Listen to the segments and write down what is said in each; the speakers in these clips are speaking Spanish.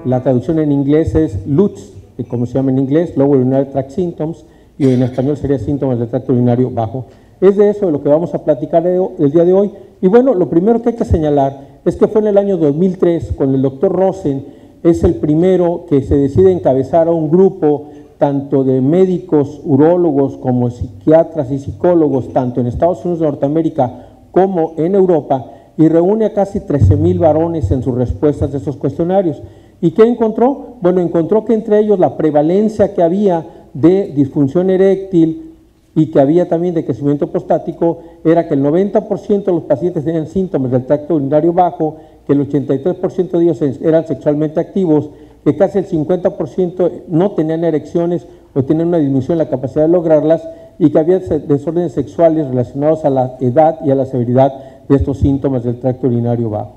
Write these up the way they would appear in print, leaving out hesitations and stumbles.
la traducción en inglés es LUTS, como se llama en inglés, Lower Urinary Tract Symptoms, y en español sería síntomas del tracto urinario bajo. Es de eso de lo que vamos a platicar el día de hoy. Y bueno, lo primero que hay que señalar es que fue en el año 2003, cuando el doctor Rosen es el primero que se decide encabezar a un grupo tanto de médicos, urólogos, como psiquiatras y psicólogos, tanto en Estados Unidos de Norteamérica como en Europa, y reúne a casi 13,000 varones en sus respuestas de esos cuestionarios. ¿Y qué encontró? Bueno, encontró que entre ellos la prevalencia que había de disfunción eréctil y que había también de crecimiento prostático era que el 90% de los pacientes tenían síntomas del tracto urinario bajo, que el 83% de ellos eran sexualmente activos, que casi el 50% no tenían erecciones o tenían una disminución en la capacidad de lograrlas, y que había desórdenes sexuales relacionados a la edad y a la severidad de estos síntomas del tracto urinario bajo.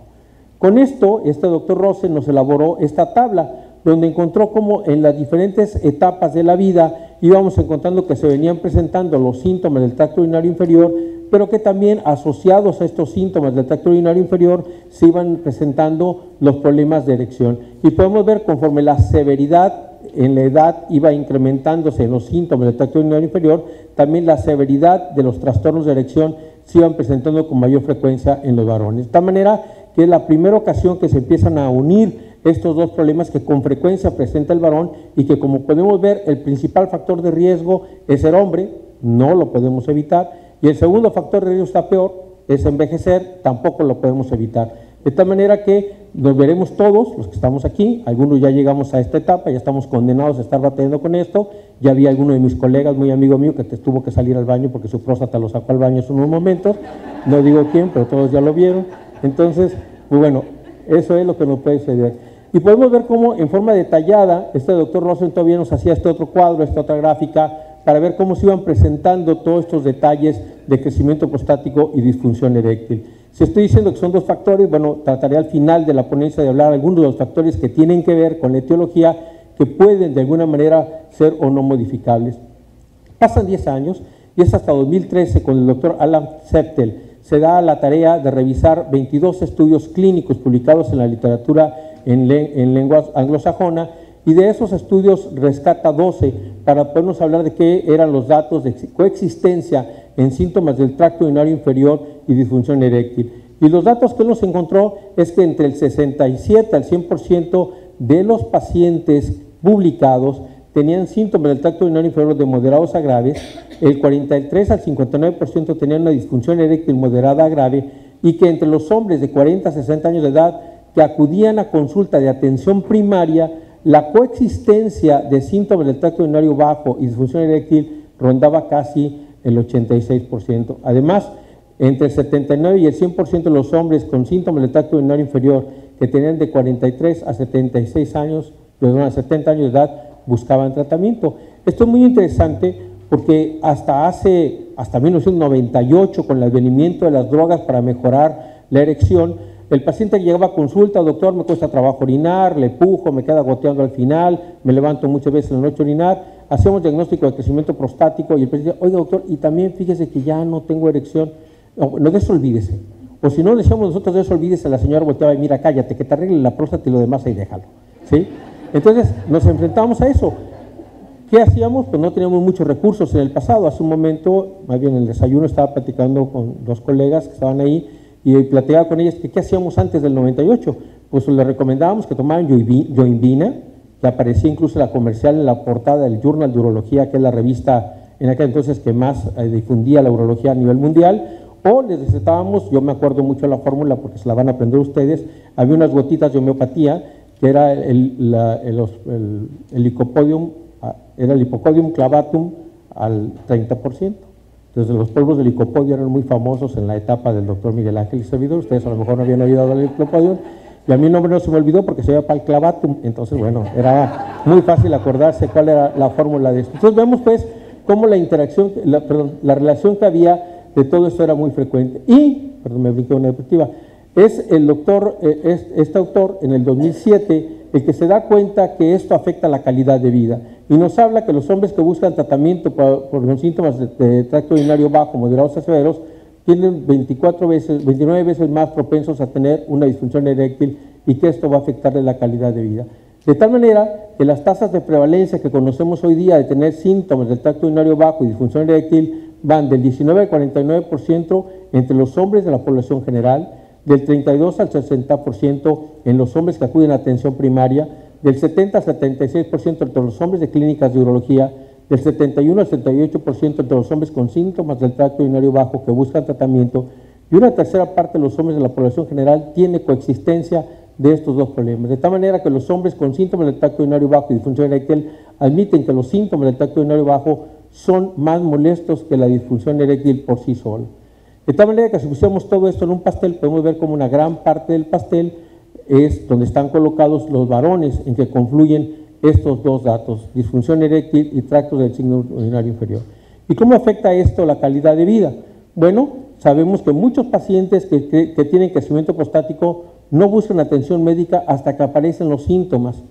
Con esto, este doctor Rosen nos elaboró esta tabla, donde encontró cómo en las diferentes etapas de la vida íbamos encontrando que se venían presentando los síntomas del tracto urinario inferior, pero que también asociados a estos síntomas del tracto urinario inferior se iban presentando los problemas de erección. Y podemos ver conforme la severidad en la edad iba incrementándose en los síntomas del tracto urinario inferior, también la severidad de los trastornos de erección se iban presentando con mayor frecuencia en los varones. De tal manera que es la primera ocasión que se empiezan a unir estos dos problemas que con frecuencia presenta el varón, y que, como podemos ver, el principal factor de riesgo es ser hombre, no lo podemos evitar, y el segundo factor de riesgo está peor, es envejecer, tampoco lo podemos evitar. De tal manera que nos veremos todos, los que estamos aquí, algunos ya llegamos a esta etapa, ya estamos condenados a estar batallando con esto. Ya había alguno de mis colegas, muy amigo mío, que tuvo que salir al baño porque su próstata lo sacó al baño en unos momentos, no digo quién, pero todos ya lo vieron. Entonces, pues bueno, eso es lo que nos puede suceder. Y podemos ver cómo en forma detallada, este doctor Rosen todavía nos hacía este otro cuadro, esta otra gráfica, para ver cómo se iban presentando todos estos detalles de crecimiento prostático y disfunción eréctil. Si estoy diciendo que son dos factores, bueno, trataré al final de la ponencia de hablar algunos de los factores que tienen que ver con la etiología, que pueden de alguna manera ser o no modificables. Pasan 10 años y es hasta 2013 con el doctor Alan Septel se da la tarea de revisar 22 estudios clínicos publicados en la literatura en lengua anglosajona, y de esos estudios rescata 12 para podernos hablar de qué eran los datos de coexistencia en síntomas del tracto urinario inferior y disfunción eréctil. Y los datos que él nos encontró es que entre el 67 al 100% de los pacientes publicados tenían síntomas del tracto urinario inferior de moderados a graves, el 43 al 59% tenían una disfunción eréctil moderada a grave, y que entre los hombres de 40 a 60 años de edad que acudían a consulta de atención primaria, la coexistencia de síntomas del tracto urinario bajo y disfunción eréctil rondaba casi el 86%. Además, entre el 79 y el 100% de los hombres con síntomas del tracto urinario inferior que tenían de 43 a 76 años, perdón, a 70 años de edad, buscaban tratamiento. Esto es muy interesante porque hasta 1998, con el advenimiento de las drogas para mejorar la erección, el paciente que llegaba a consulta: doctor, me cuesta trabajo orinar, le pujo, me queda goteando al final, me levanto muchas veces en la noche a orinar, hacemos diagnóstico de crecimiento prostático, y el paciente: oiga, doctor, y también fíjese que ya no tengo erección. No, de eso olvídese. O si no decíamos nosotros, de eso olvídese, la señora volteaba y: mira, cállate, que te arregle la próstata y lo demás ahí déjalo. ¿Sí? Entonces nos enfrentábamos a eso. ¿Qué hacíamos? Pues no teníamos muchos recursos en el pasado. Hace un momento, más bien en el desayuno, estaba platicando con dos colegas que estaban ahí, y platicaba con ellas que qué hacíamos antes del 98. Pues les recomendábamos que tomaran Yoimbina, que aparecía incluso la comercial en la portada del Journal de Urología, que es la revista en aquel entonces que más difundía la urología a nivel mundial. O les recetábamos, yo me acuerdo mucho de la fórmula porque se la van a aprender ustedes, había unas gotitas de homeopatía, que era el Lycopodium, era el Lycopodium clavatum al 30%. Entonces, los polvos de licopodio eran muy famosos en la etapa del doctor Miguel Ángel y servidor. Ustedes a lo mejor no habían oído del licopodio, y a mí el nombre no se me olvidó porque se llama palclavatum. Entonces, bueno, era muy fácil acordarse cuál era la fórmula de esto. Entonces, vemos pues cómo la interacción, la relación que había de todo esto era muy frecuente. Y, perdón, me brinqué una diapositiva, es el doctor, este autor, en el 2007, el que se da cuenta que esto afecta la calidad de vida, y nos habla que los hombres que buscan tratamiento por los síntomas de tracto urinario bajo, moderados a severos, tienen 29 veces más propensos a tener una disfunción eréctil, y que esto va a afectarle la calidad de vida. De tal manera que las tasas de prevalencia que conocemos hoy día de tener síntomas del tracto urinario bajo y disfunción eréctil van del 19 al 49% entre los hombres de la población general, del 32 al 60% en los hombres que acuden a atención primaria, del 70 al 76% entre los hombres de clínicas de urología, del 71 al 78% entre los hombres con síntomas del tracto urinario bajo que buscan tratamiento, y una tercera parte de los hombres de la población general tiene coexistencia de estos dos problemas. De tal manera que los hombres con síntomas del tracto urinario bajo y disfunción eréctil admiten que los síntomas del tracto urinario bajo son más molestos que la disfunción eréctil por sí sola. De tal manera que si pusiéramos todo esto en un pastel, podemos ver como una gran parte del pastel es donde están colocados los varones en que confluyen estos dos datos, disfunción eréctil y tracto del signo urinario inferior. ¿Y cómo afecta esto la calidad de vida? Bueno, sabemos que muchos pacientes que tienen crecimiento prostático no buscan atención médica hasta que aparecen los síntomas.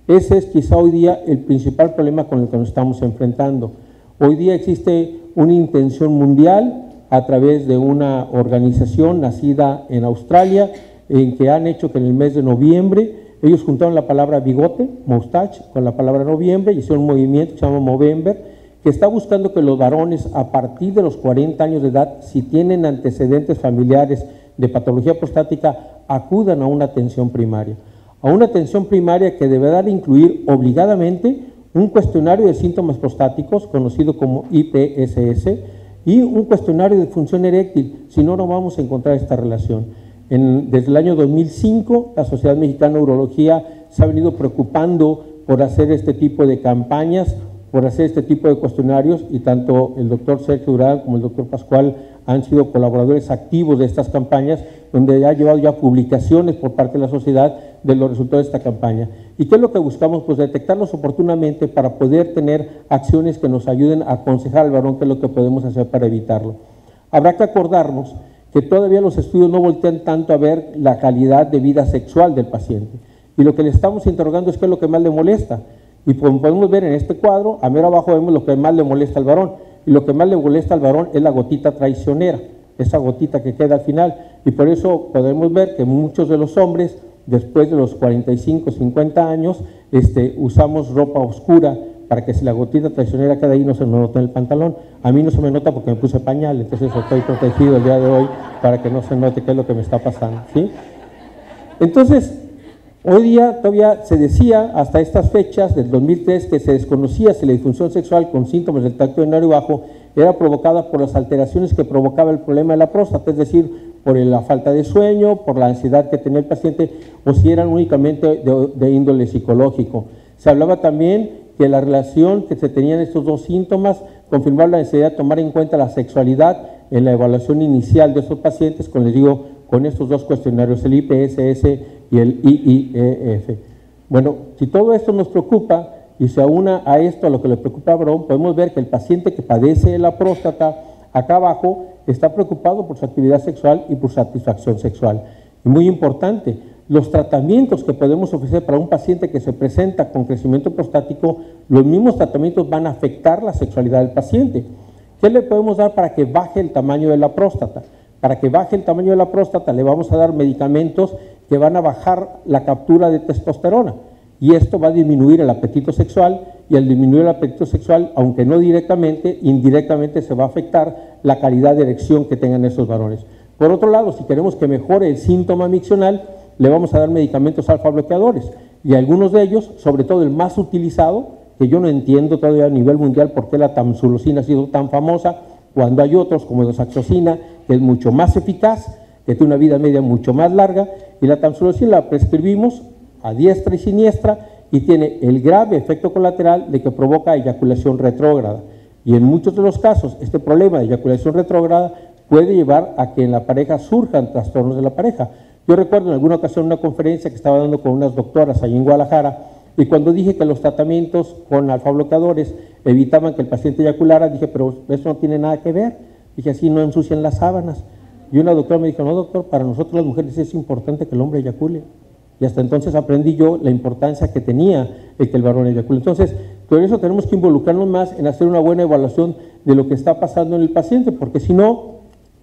Ese es quizá hoy día el principal problema con el que nos estamos enfrentando. Hoy día existe una intención mundial a través de una organización nacida en Australia, en que han hecho que en el mes de noviembre ellos juntaron la palabra bigote, mustache, con la palabra noviembre y hicieron un movimiento que se llama Movember, que está buscando que los varones a partir de los 40 años de edad, si tienen antecedentes familiares de patología prostática, acudan a una atención primaria. A una atención primaria que deberá de incluir obligadamente un cuestionario de síntomas prostáticos, conocido como IPSS, y un cuestionario de función eréctil, si no, no vamos a encontrar esta relación. Desde el año 2005, la Sociedad Mexicana de Urología se ha venido preocupando por hacer este tipo de campañas, por hacer este tipo de cuestionarios, y tanto el doctor Sergio Durán como el doctor Pascual han sido colaboradores activos de estas campañas, donde ha llevado ya publicaciones por parte de la sociedad de los resultados de esta campaña. ¿Y qué es lo que buscamos? Pues detectarlos oportunamente para poder tener acciones que nos ayuden a aconsejar al varón qué es lo que podemos hacer para evitarlo. Habrá que acordarnos que todavía los estudios no voltean tanto a ver la calidad de vida sexual del paciente. Y lo que le estamos interrogando es qué es lo que más le molesta. Y como podemos ver en este cuadro, a mero abajo vemos lo que más le molesta al varón. Y lo que más le molesta al varón es la gotita traicionera, esa gotita que queda al final. Y por eso podemos ver que muchos de los hombres, después de los 45, 50 años, usamos ropa oscura para que si la gotita traicionera queda ahí no se nos nota en el pantalón. A mí no se me nota porque me puse pañal, entonces estoy protegido el día de hoy para que no se note qué es lo que me está pasando, ¿sí? Entonces, hoy día todavía se decía, hasta estas fechas del 2003, que se desconocía si la disfunción sexual con síntomas del tracto urinario bajo era provocada por las alteraciones que provocaba el problema de la próstata, es decir, por la falta de sueño, por la ansiedad que tenía el paciente, o si eran únicamente de índole psicológico. Se hablaba también que la relación que se tenían estos dos síntomas confirmaba la necesidad de tomar en cuenta la sexualidad en la evaluación inicial de estos pacientes, con estos dos cuestionarios, el IPSS y el IIEF. Bueno, si todo esto nos preocupa y se aúna a esto, a lo que le preocupa a Abraham, podemos ver que el paciente que padece la próstata acá abajo está preocupado por su actividad sexual y por satisfacción sexual. Y muy importante, los tratamientos que podemos ofrecer para un paciente que se presenta con crecimiento prostático, los mismos tratamientos van a afectar la sexualidad del paciente. ¿Qué le podemos dar para que baje el tamaño de la próstata? Para que baje el tamaño de la próstata le vamos a dar medicamentos que van a bajar la captura de testosterona, y esto va a disminuir el apetito sexual, y al disminuir el apetito sexual, aunque no directamente, indirectamente se va a afectar la calidad de erección que tengan esos varones. Por otro lado, si queremos que mejore el síntoma miccional, le vamos a dar medicamentos alfa bloqueadores, y algunos de ellos, sobre todo el más utilizado, que yo no entiendo todavía a nivel mundial por qué la tamsulosina ha sido tan famosa, cuando hay otros como la doxazoxina, que es mucho más eficaz, que tiene una vida media mucho más larga, y la tamsulosina la prescribimos a diestra y siniestra y tiene el grave efecto colateral de que provoca eyaculación retrógrada. Y en muchos de los casos, este problema de eyaculación retrógrada puede llevar a que en la pareja surjan trastornos de la pareja. Yo recuerdo en alguna ocasión una conferencia que estaba dando con unas doctoras allí en Guadalajara, y cuando dije que los tratamientos con alfa bloqueadores evitaban que el paciente eyaculara, dije, pero eso no tiene nada que ver. Dije, así no ensucian las sábanas. Y una doctora me dijo, no doctor, para nosotros las mujeres es importante que el hombre eyacule. Y hasta entonces aprendí yo la importancia que tenía el que el varón eyacule. Entonces, por eso tenemos que involucrarnos más en hacer una buena evaluación de lo que está pasando en el paciente, porque si no,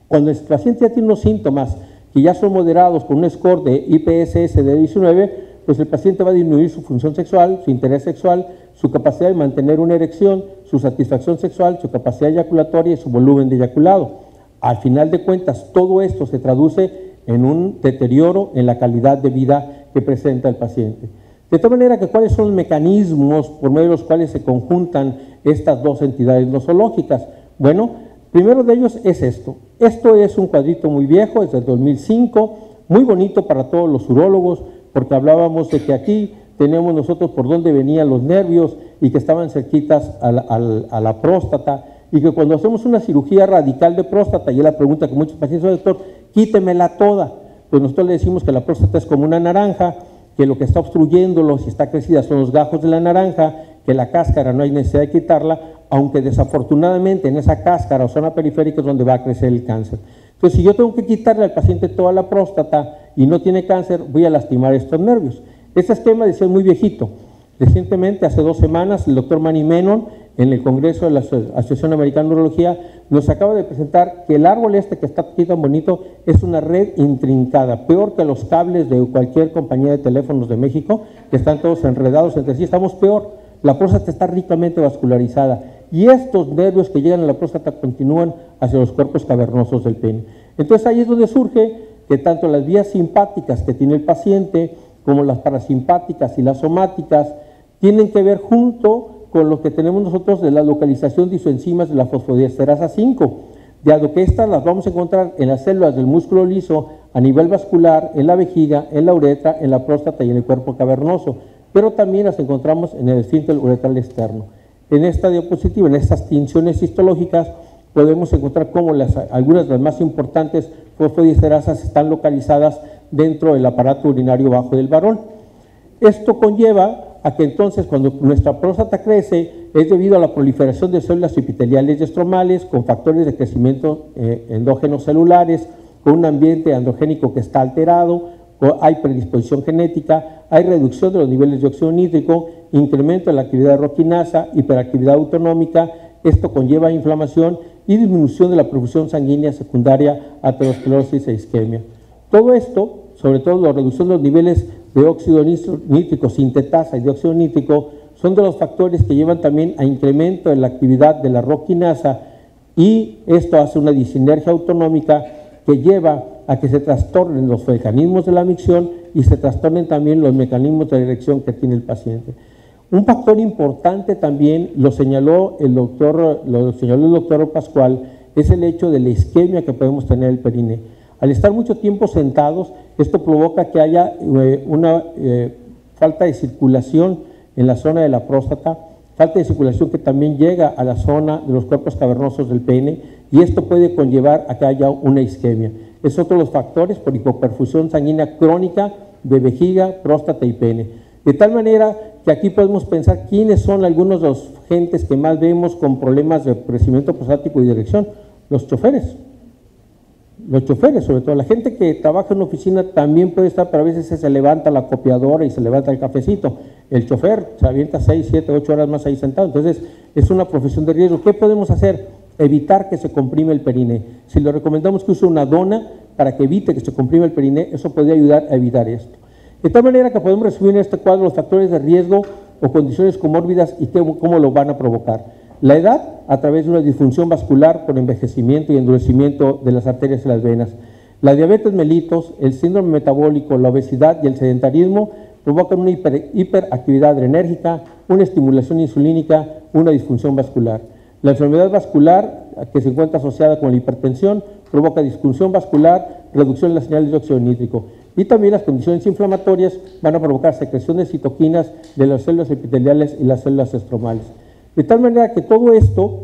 cuando el paciente ya tiene unos síntomas que ya son moderados con un score de IPSS de 19, pues el paciente va a disminuir su función sexual, su interés sexual, su capacidad de mantener una erección, su satisfacción sexual, su capacidad eyaculatoria y su volumen de eyaculado. Al final de cuentas, todo esto se traduce en un deterioro en la calidad de vida que presenta el paciente. De tal manera que, ¿cuáles son los mecanismos por medio de los cuales se conjuntan estas dos entidades nosológicas? Bueno, primero de ellos es esto. Esto es un cuadrito muy viejo, es del 2005, muy bonito para todos los urólogos, porque hablábamos de que aquí tenemos nosotros por dónde venían los nervios y que estaban cerquitas a la próstata, y que cuando hacemos una cirugía radical de próstata, y es la pregunta que muchos pacientes hacen, doctor, quítemela toda. Pues nosotros le decimos que la próstata es como una naranja, que lo que está obstruyéndolo, si está crecida, son los gajos de la naranja, que la cáscara no hay necesidad de quitarla, aunque desafortunadamente en esa cáscara o zona periférica es donde va a crecer el cáncer. Entonces, si yo tengo que quitarle al paciente toda la próstata y no tiene cáncer, voy a lastimar estos nervios. Este esquema decía muy viejito. Recientemente, hace 2 semanas, el doctor Manny Menon, en el Congreso de la Asociación Americana de Urología, nos acaba de presentar que el árbol este que está aquí tan bonito es una red intrincada, peor que los cables de cualquier compañía de teléfonos de México, que están todos enredados entre sí, estamos peor. La próstata está ricamente vascularizada y estos nervios que llegan a la próstata continúan hacia los cuerpos cavernosos del pene. Entonces ahí es donde surge que tanto las vías simpáticas que tiene el paciente como las parasimpáticas y las somáticas tienen que ver junto con lo que tenemos nosotros de la localización de isoenzimas de la fosfodiesterasa 5, dado que estas las vamos a encontrar en las células del músculo liso a nivel vascular, en la vejiga, en la uretra, en la próstata y en el cuerpo cavernoso, pero también las encontramos en el esfínter uretral externo. En esta diapositiva, en estas tinciones histológicas, podemos encontrar cómo algunas de las más importantes fosfodiesterasas están localizadas dentro del aparato urinario bajo del varón. Esto conlleva a que entonces cuando nuestra próstata crece es debido a la proliferación de células epiteliales y estromales con factores de crecimiento endógenos celulares, con un ambiente androgénico que está alterado, hay predisposición genética, hay reducción de los niveles de óxido nítrico, incremento de la actividad de roquinasa, hiperactividad autonómica. Esto conlleva inflamación y disminución de la perfusión sanguínea secundaria, aterosclerosis e isquemia. Todo esto, sobre todo la reducción de los niveles de óxido nítrico, sintetasa y de óxido nítrico, son de los factores que llevan también a incremento de la actividad de la roquinasa, y esto hace una disinergia autonómica que lleva a que se trastornen los mecanismos de la micción y se trastornen también los mecanismos de erección que tiene el paciente. Un factor importante también, lo señaló el doctor Pascual, es el hecho de la isquemia que podemos tener el perine. Al estar mucho tiempo sentados, esto provoca que haya una falta de circulación en la zona de la próstata, falta de circulación que también llega a la zona de los cuerpos cavernosos del pene, y esto puede conllevar a que haya una isquemia. Es otro de los factores por hipoperfusión sanguínea crónica de vejiga, próstata y pene. De tal manera que aquí podemos pensar quiénes son algunos de los gentes que más vemos con problemas de crecimiento prostático y de erección. Los choferes. Los choferes, sobre todo la gente que trabaja en una oficina también puede estar, pero a veces se levanta la copiadora y se levanta el cafecito. El chofer se avienta 6, 7, 8 horas más ahí sentado. Entonces es una profesión de riesgo. ¿Qué podemos hacer? Evitar que se comprime el periné. Si le recomendamos que use una dona para que evite que se comprime el periné, eso puede ayudar a evitar esto. De tal manera que podemos resumir en este cuadro los factores de riesgo o condiciones comórbidas y cómo lo van a provocar. La edad, a través de una disfunción vascular por envejecimiento y endurecimiento de las arterias y las venas. La diabetes mellitus, el síndrome metabólico, la obesidad y el sedentarismo provocan una hiperactividad adrenérgica, una estimulación insulínica, una disfunción vascular. La enfermedad vascular, que se encuentra asociada con la hipertensión, provoca disfunción vascular, reducción de las señales de óxido nítrico. Y también las condiciones inflamatorias van a provocar secreción de citoquinas de las células epiteliales y las células estromales. De tal manera que todo esto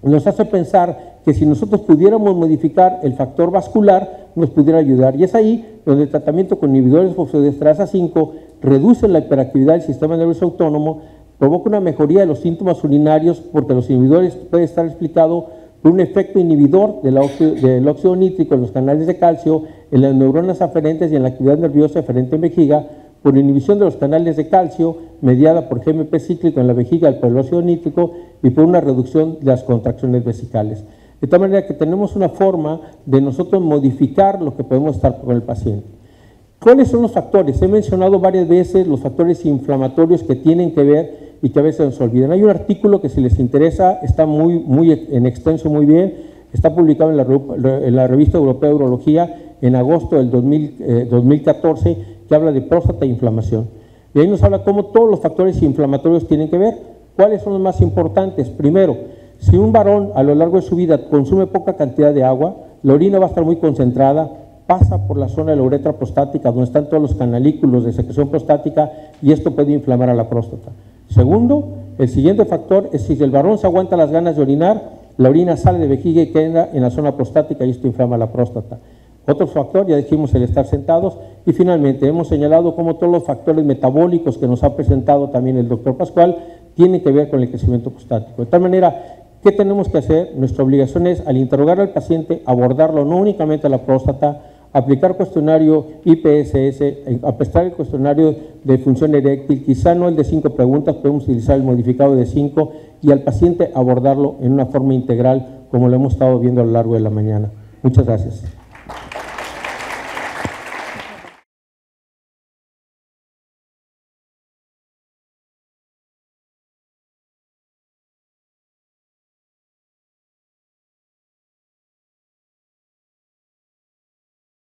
nos hace pensar que si nosotros pudiéramos modificar el factor vascular, nos pudiera ayudar. Y es ahí donde el tratamiento con inhibidores de fosfodiesterasa 5 reduce la hiperactividad del sistema nervioso autónomo, provoca una mejoría de los síntomas urinarios, porque los inhibidores puede estar explicado por un efecto inhibidor del óxido nítrico en los canales de calcio, en las neuronas aferentes y en la actividad nerviosa aferente en vejiga, por inhibición de los canales de calcio, mediada por GMP cíclico en la vejiga por el óxido nítrico y por una reducción de las contracciones vesicales. De tal manera que tenemos una forma de nosotros modificar lo que podemos estar con el paciente. ¿Cuáles son los factores? He mencionado varias veces los factores inflamatorios que tienen que ver y que a veces nos olvidan. Hay un artículo que si les interesa está muy en extenso, muy bien, está publicado en la Revista Europea de Urología en agosto del 2014, que habla de próstata e inflamación. Y ahí nos habla cómo todos los factores inflamatorios tienen que ver. ¿Cuáles son los más importantes? Primero, si un varón a lo largo de su vida consume poca cantidad de agua, la orina va a estar muy concentrada, pasa por la zona de la uretra prostática, donde están todos los canalículos de secreción prostática, y esto puede inflamar a la próstata. Segundo, el siguiente factor es si el varón se aguanta las ganas de orinar, la orina sale de vejiga y queda en la zona prostática y esto inflama la próstata. Otro factor, ya dijimos, el estar sentados. Y finalmente, hemos señalado cómo todos los factores metabólicos que nos ha presentado también el doctor Pascual tienen que ver con el crecimiento prostático. De tal manera, ¿qué tenemos que hacer? Nuestra obligación es, al interrogar al paciente, abordarlo no únicamente a la próstata, aplicar cuestionario IPSS, aplicar el cuestionario de función eréctil, quizá no el de 5 preguntas, podemos utilizar el modificado de 5 y al paciente abordarlo en una forma integral, como lo hemos estado viendo a lo largo de la mañana. Muchas gracias.